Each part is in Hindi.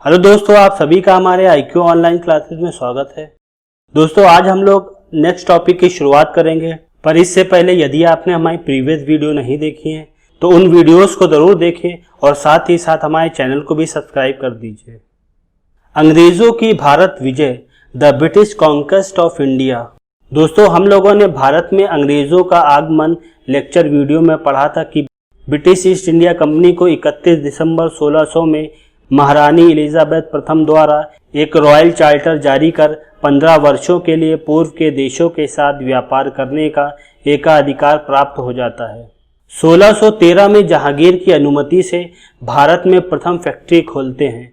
हेलो दोस्तों, आप सभी का हमारे IQ ऑनलाइन क्लासेस में स्वागत है। दोस्तों, आज हम लोग नेक्स्ट टॉपिक की शुरुआत करेंगे, पर इससे पहले यदि आपने हमारी प्रीवियस वीडियो नहीं देखी है तो उन वीडियोस को ज़रूर देखें और साथ ही साथ हमारे चैनल को भी सब्सक्राइब कर दीजिए। अंग्रेज़ों की भारत विजय, the British conquest of India. दोस्तों, हम लोगों ने भारत में अंग्रेज़ों का आगमन लेक्चर वीडियो में पढ़ा था कि ब्रिटिश ईस्ट इंडिया कंपनी को 31 दिसंबर 1600 में महारानी एलिजाबेथ प्रथम द्वारा एक रॉयल चार्टर जारी कर 15 वर्षों के लिए पूर्व के देशों के साथ व्यापार करने का एकाधिकार प्राप्त हो जाता है। 1613 में जहांगीर की अनुमति से भारत में प्रथम फैक्ट्री खोलते हैं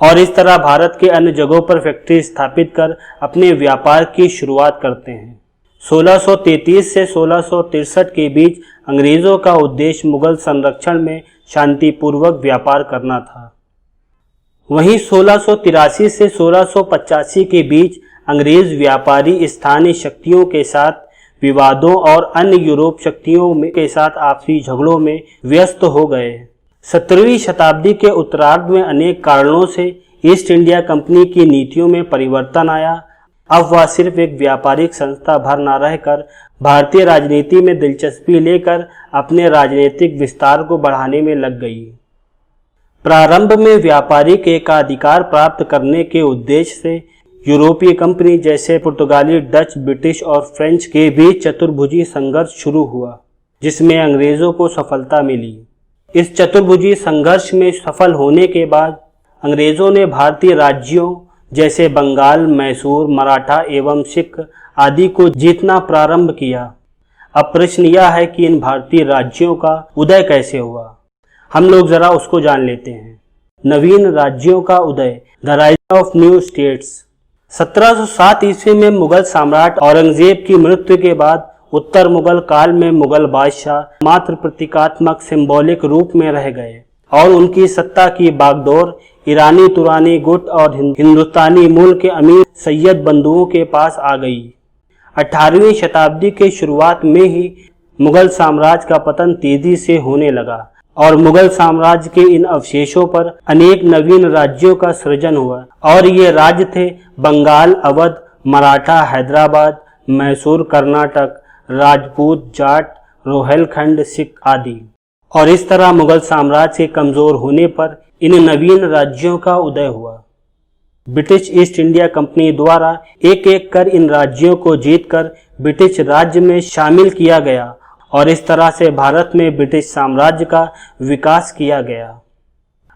और इस तरह भारत के अन्य जगहों पर फैक्ट्री स्थापित कर अपने व्यापार की शुरुआत करते हैं। 1633 से 1663 के बीच अंग्रेज़ों का उद्देश्य मुगल संरक्षण में शांतिपूर्वक व्यापार करना था। वहीं 1683 से 1685 के बीच अंग्रेज व्यापारी स्थानीय शक्तियों के साथ विवादों और अन्य यूरोप शक्तियों के साथ आपसी झगड़ों में व्यस्त हो गए। 17वीं शताब्दी के उत्तरार्ध में अनेक कारणों से ईस्ट इंडिया कंपनी की नीतियों में परिवर्तन आया। अब वह सिर्फ एक व्यापारिक संस्था भर न रहकर भारतीय राजनीति में दिलचस्पी लेकर अपने राजनीतिक विस्तार को बढ़ाने में लग गई। प्रारंभ में व्यापारिक एकाधिकार प्राप्त करने के उद्देश्य से यूरोपीय कंपनी जैसे पुर्तगाली, डच, ब्रिटिश और फ्रेंच के बीच चतुर्भुजी संघर्ष शुरू हुआ, जिसमें अंग्रेजों को सफलता मिली। इस चतुर्भुजी संघर्ष में सफल होने के बाद अंग्रेजों ने भारतीय राज्यों जैसे बंगाल, मैसूर, मराठा एवं सिख आदि को जीतना प्रारंभ किया। अब प्रश्न यह है कि इन भारतीय राज्यों का उदय कैसे हुआ। हम लोग जरा उसको जान लेते हैं। नवीन राज्यों का उदय, the rise of new states. 1707 ईस्वी में मुगल सम्राट औरंगजेब की मृत्यु के बाद उत्तर मुगल काल में मुगल बादशाह मात्र प्रतीकात्मक सिंबॉलिक रूप में रह गए और उनकी सत्ता की बागडोर ईरानी, तुरानी गुट और हिंदुस्तानी मूल के अमीर सैयद बंधुओं के पास आ गई। 18वीं शताब्दी के शुरुआत में ही मुगल साम्राज्य का पतन तेजी से होने लगा और मुगल साम्राज्य के इन अवशेषों पर अनेक नवीन राज्यों का सृजन हुआ और ये राज्य थे बंगाल, अवध, मराठा, हैदराबाद, मैसूर, कर्नाटक, राजपूत, जाट, रोहेलखंड, सिख आदि। और इस तरह मुगल साम्राज्य के कमजोर होने पर इन नवीन राज्यों का उदय हुआ। ब्रिटिश ईस्ट इंडिया कंपनी द्वारा एक एक कर इन राज्यों को जीतकर ब्रिटिश राज्य में शामिल किया गया और इस तरह से भारत में ब्रिटिश साम्राज्य का विकास किया गया।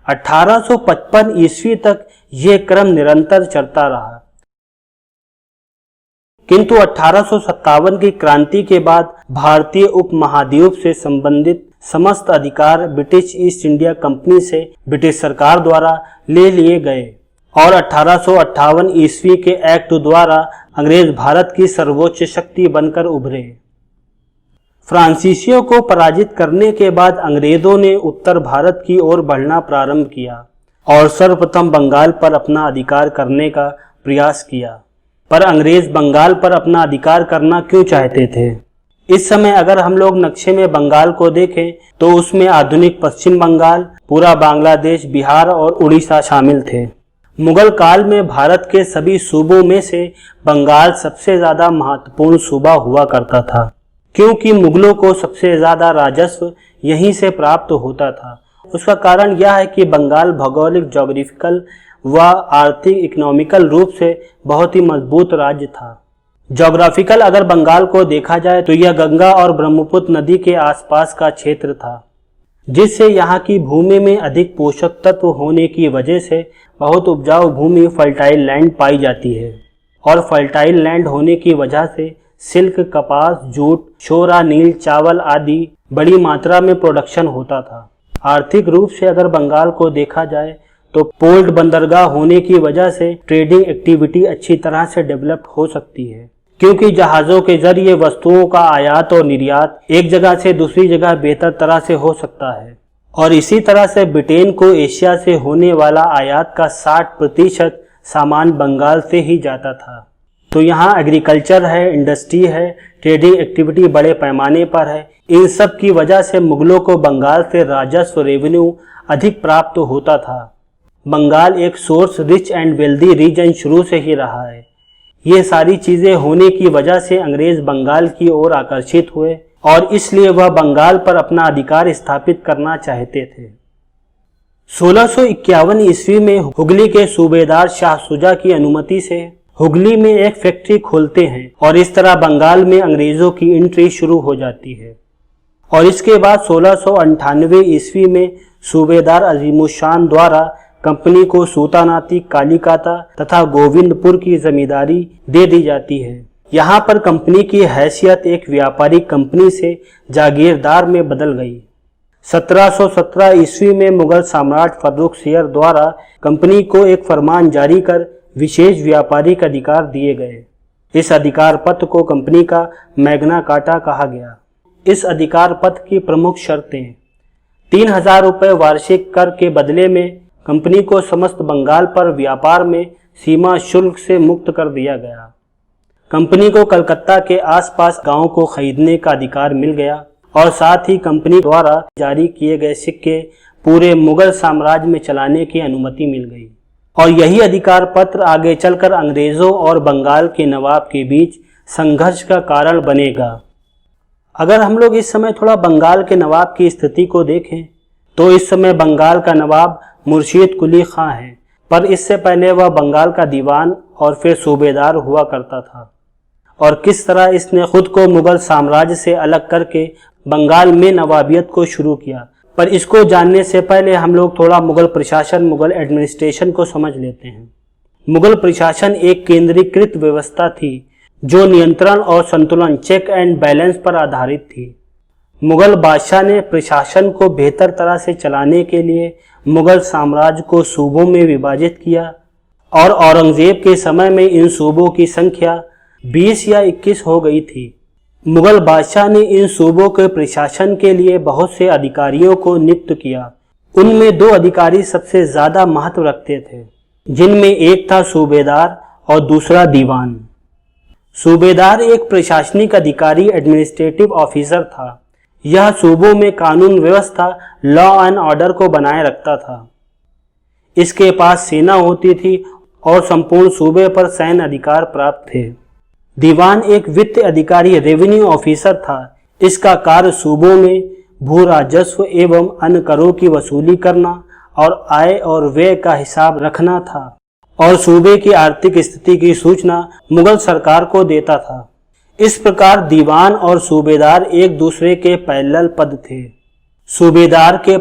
1855 ईस्वी तक यह क्रम निरंतर चलता रहा, किंतु 1857 की क्रांति के बाद भारतीय उपमहाद्वीप से संबंधित समस्त अधिकार ब्रिटिश ईस्ट इंडिया कंपनी से ब्रिटिश सरकार द्वारा ले लिए गए और 1858 ईस्वी के एक्ट द्वारा अंग्रेज भारत की सर्वोच्च शक्ति बनकर उभरे। फ्रांसीसियों को पराजित करने के बाद अंग्रेजों ने उत्तर भारत की ओर बढ़ना प्रारंभ किया और सर्वप्रथम बंगाल पर अपना अधिकार करने का प्रयास किया। पर अंग्रेज बंगाल पर अपना अधिकार करना क्यों चाहते थे? इस समय अगर हम लोग नक्शे में बंगाल को देखें तो उसमें आधुनिक पश्चिम बंगाल, पूरा बांग्लादेश, बिहार और उड़ीसा शामिल थे। मुगल काल में भारत के सभी सूबों में से बंगाल सबसे ज्यादा महत्वपूर्ण सूबा हुआ करता था, क्योंकि मुगलों को सबसे ज्यादा राजस्व यहीं से प्राप्त होता था। उसका कारण यह है कि बंगाल भौगोलिक, ज्योग्राफिकल व आर्थिक, इकोनॉमिकल रूप से बहुत ही मजबूत राज्य था। ज्योग्राफिकल अगर बंगाल को देखा जाए तो यह गंगा और ब्रह्मपुत्र नदी के आसपास का क्षेत्र था, जिससे यहाँ की भूमि में अधिक पोषक तत्व होने की वजह से बहुत उपजाऊ भूमि, फर्टाइल लैंड पाई जाती है और फर्टाइल लैंड होने की वजह से सिल्क, कपास, जूट, शोरा, नील, चावल आदि बड़ी मात्रा में प्रोडक्शन होता था। आर्थिक रूप से अगर बंगाल को देखा जाए तो पोर्ट, बंदरगाह होने की वजह से ट्रेडिंग एक्टिविटी अच्छी तरह से डेवलप हो सकती है, क्योंकि जहाज़ों के जरिए वस्तुओं का आयात और निर्यात एक जगह से दूसरी जगह बेहतर तरह से हो सकता है। और इसी तरह से ब्रिटेन को एशिया से होने वाला आयात का 60% सामान बंगाल से ही जाता था। तो यहाँ एग्रीकल्चर है, इंडस्ट्री है, ट्रेडिंग एक्टिविटी बड़े पैमाने पर है। इन सब की वजह से मुगलों को बंगाल से राजस्व, रेवेन्यू अधिक प्राप्त होता था। बंगाल एक source rich and wealthy region शुरू से ही रहा है। ये सारी चीजें होने की वजह से अंग्रेज बंगाल की ओर आकर्षित हुए और इसलिए वह बंगाल पर अपना अधिकार स्थापित करना चाहते थे। 1651 ईस्वी में हुगली के सूबेदार शाह शुजा की अनुमति से हुगली में एक फैक्ट्री खोलते हैं और इस तरह बंगाल में अंग्रेजों की एंट्री शुरू हो जाती है। और इसके बाद 1698 ईस्वी में सूबेदार अजीमुशान द्वारा कंपनी को सूतानाती, कालीकाता तथा गोविंदपुर की जमींदारी दे दी जाती है। यहाँ पर कंपनी की हैसियत एक व्यापारिक कंपनी से जागीरदार में बदल गई। 1717 ईस्वी में मुगल सम्राट फर्रुखसियर द्वारा कंपनी को एक फरमान जारी कर विशेष व्यापारिक अधिकार दिए गए। इस अधिकार पत्र को कंपनी का मैग्ना कार्टा कहा गया। इस अधिकार पत्र की प्रमुख शर्तें 3000 रुपये वार्षिक कर के बदले में कंपनी को समस्त बंगाल पर व्यापार में सीमा शुल्क से मुक्त कर दिया गया। कंपनी को कलकत्ता के आसपास गांवों को खरीदने का अधिकार मिल गया और साथ ही कंपनी द्वारा जारी किए गए सिक्के पूरे मुगल साम्राज्य में चलाने की अनुमति मिल गई। और यही अधिकार पत्र आगे चलकर अंग्रेजों और बंगाल के नवाब के बीच संघर्ष का कारण बनेगा। अगर हम लोग इस समय थोड़ा बंगाल के नवाब की स्थिति को देखें तो इस समय बंगाल का नवाब मुर्शीद कुली खां है, पर इससे पहले वह बंगाल का दीवान और फिर सूबेदार हुआ करता था। और किस तरह इसने खुद को मुगल साम्राज्य से अलग करके बंगाल में नवाबियत को शुरू किया। पर इसको जानने से पहले हम लोग थोड़ा मुगल प्रशासन, मुगल एडमिनिस्ट्रेशन को समझ लेते हैं। मुगल प्रशासन एक केंद्रीकृत व्यवस्था थी जो नियंत्रण और संतुलन, चेक एंड बैलेंस पर आधारित थी। मुगल बादशाह ने प्रशासन को बेहतर तरह से चलाने के लिए मुगल साम्राज्य को सूबों में विभाजित किया और औरंगजेब के समय में इन सूबों की संख्या 20 या 21 हो गई थी। मुगल बादशाह ने इन सूबों के प्रशासन के लिए बहुत से अधिकारियों को नियुक्त किया। उनमें 2 अधिकारी सबसे ज्यादा महत्व रखते थे, जिनमें एक था सूबेदार और दूसरा दीवान। सूबेदार एक प्रशासनिक अधिकारी, एडमिनिस्ट्रेटिव ऑफिसर था। यह सूबों में कानून व्यवस्था, लॉ एंड ऑर्डर को बनाए रखता था। इसके पास सेना होती थी और संपूर्ण सूबे पर सैन्य अधिकार प्राप्त थे। दीवान एक वित्त अधिकारी, रेवेन्यू ऑफिसर था। इसका कार्य सूबों में भू राजस्व एवं अन्य करों की वसूली करना और आय और व्यय का हिसाब रखना था और सूबे की आर्थिक स्थिति की सूचना मुगल सरकार को देता था। इस प्रकार दीवान और सूबेदार एक दूसरे के पैरेलल पद थे। सूबेदार के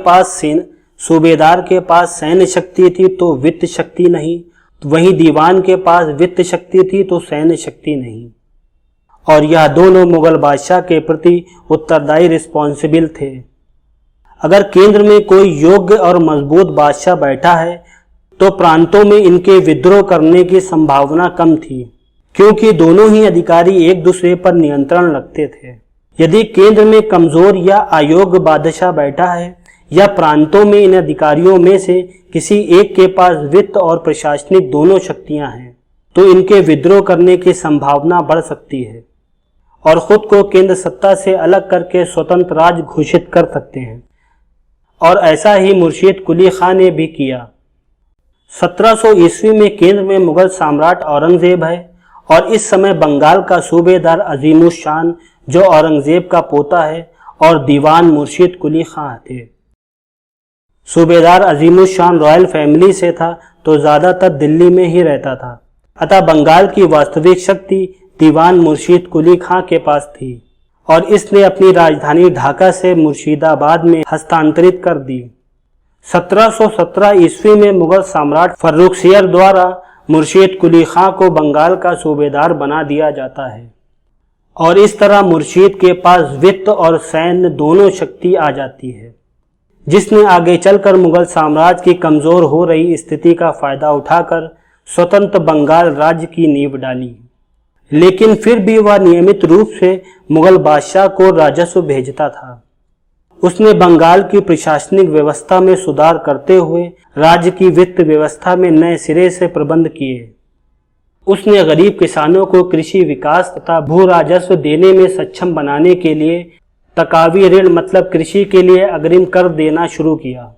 पास सैन्य शक्ति थी तो वित्त शक्ति नहीं, वहीं दीवान के पास वित्त शक्ति थी तो सैन्य शक्ति नहीं। और यह दोनों मुगल बादशाह के प्रति उत्तरदायी रिस्पॉन्सिबल थे। अगर केंद्र में कोई योग्य और मजबूत बादशाह बैठा है तो प्रांतों में इनके विद्रोह करने की संभावना कम थी, क्योंकि दोनों ही अधिकारी एक दूसरे पर नियंत्रण रखते थे। यदि केंद्र में कमजोर या अयोग्य बादशाह बैठा है या प्रांतों में इन अधिकारियों में से किसी एक के पास वित्त और प्रशासनिक दोनों शक्तियां हैं, तो इनके विद्रोह करने की संभावना बढ़ सकती है और खुद को केंद्र सत्ता से अलग करके स्वतंत्र राज्य घोषित कर सकते हैं। और ऐसा ही मुर्शीद कुली खां ने भी किया। 1700 ईस्वी में केंद्र में मुगल सम्राट औरंगजेब है और इस समय बंगाल का सूबेदार अजीमुशान जो औरंगजेब का पोता है और दीवान मुर्शीद कुली खां थे। सूबेदार अजीमुशान रॉयल फैमिली से था तो ज्यादातर दिल्ली में ही रहता था, अतः बंगाल की वास्तविक शक्ति दीवान मुर्शीद कुली खां के पास थी और इसने अपनी राजधानी ढाका से मुर्शिदाबाद में हस्तांतरित कर दी। 1717 ईस्वी में मुगल सम्राट फर्रुखसियर द्वारा मुर्शीद कुली खां को बंगाल का सूबेदार बना दिया जाता है और इस तरह मुर्शीद के पास वित्त और सैन्य दोनों शक्ति आ जाती है, जिसने आगे चलकर मुगल साम्राज्य की कमजोर हो रही स्थिति का फायदा उठाकर स्वतंत्र बंगाल राज्य की नींव डाली। लेकिन फिर भी वह नियमित रूप से मुगल बादशाह को राजस्व भेजता था। उसने बंगाल की प्रशासनिक व्यवस्था में सुधार करते हुए राज्य की वित्त व्यवस्था में नए सिरे से प्रबंध किए। उसने गरीब किसानों को कृषि विकास तथा भू राजस्व देने में सक्षम बनाने के लिए तकावी ऋण मतलब कृषि के लिए अग्रिम कर देना शुरू किया।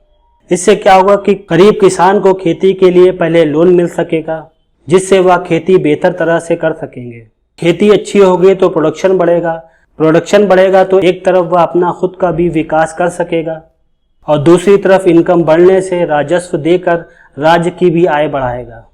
इससे क्या होगा कि गरीब किसान को खेती के लिए पहले लोन मिल सकेगा, जिससे वह खेती बेहतर तरह से कर सकेंगे। खेती अच्छी होगी तो प्रोडक्शन बढ़ेगा तो एक तरफ वह अपना खुद का भी विकास कर सकेगा और दूसरी तरफ इनकम बढ़ने से राजस्व देकर राज्य की भी आय बढ़ाएगा।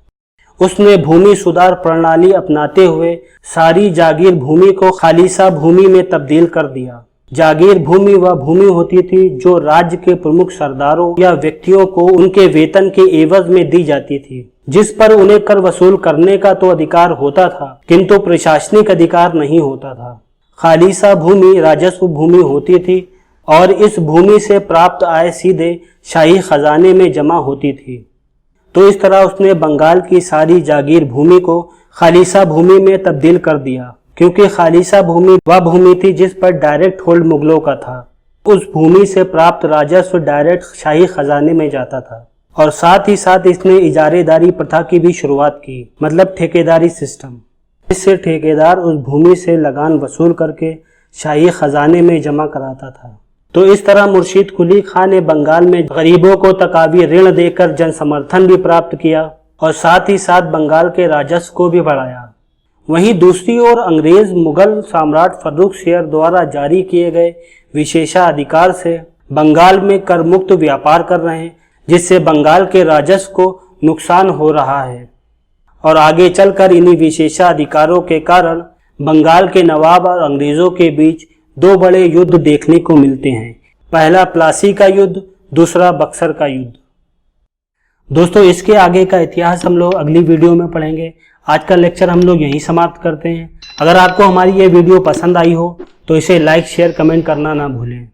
उसने भूमि सुधार प्रणाली अपनाते हुए सारी जागीर भूमि को खालिसा भूमि में तब्दील कर दिया। जागीर भूमि वह भूमि होती थी जो राज्य के प्रमुख सरदारों या व्यक्तियों को उनके वेतन के एवज में दी जाती थी, जिस पर उन्हें कर वसूल करने का तो अधिकार होता था किंतु प्रशासनिक अधिकार नहीं होता था। खालिसा भूमि राजस्व भूमि होती थी और इस भूमि से प्राप्त आय सीधे शाही खजाने में जमा होती थी। तो इस तरह उसने बंगाल की सारी जागीर भूमि को खालिसा भूमि में तब्दील कर दिया, क्योंकि खालिसा भूमि वह भूमि थी जिस पर डायरेक्ट होल्ड मुगलों का था। उस भूमि से प्राप्त राजस्व डायरेक्ट शाही खजाने में जाता था। और साथ ही साथ इसने इजारेदारी प्रथा की भी शुरुआत की, मतलब ठेकेदारी सिस्टम। इससे ठेकेदार उस भूमि से लगान वसूल करके शाही खजाने में जमा कराता था। तो इस तरह मुर्शीद कुली खां ने बंगाल में गरीबों को तकावी ऋण देकर जन समर्थन भी प्राप्त किया और साथ ही साथ बंगाल के राजस्व को भी बढ़ाया। वहीं दूसरी ओर अंग्रेज मुगल सम्राट फर्रुख शेर द्वारा जारी किए गए विशेषाधिकार से बंगाल में कर मुक्त व्यापार कर रहे हैं, जिससे बंगाल के राजस्व को नुकसान हो रहा है। और आगे चलकर इन्हीं विशेषाधिकारों के कारण बंगाल के नवाब और अंग्रेजों के बीच दो बड़े युद्ध देखने को मिलते हैं। पहला प्लासी का युद्ध, दूसरा बक्सर का युद्ध। दोस्तों, इसके आगे का इतिहास हम लोग अगली वीडियो में पढ़ेंगे। आज का लेक्चर हम लोग यहीं समाप्त करते हैं। अगर आपको हमारी ये वीडियो पसंद आई हो तो इसे लाइक, शेयर, कमेंट करना ना भूलें।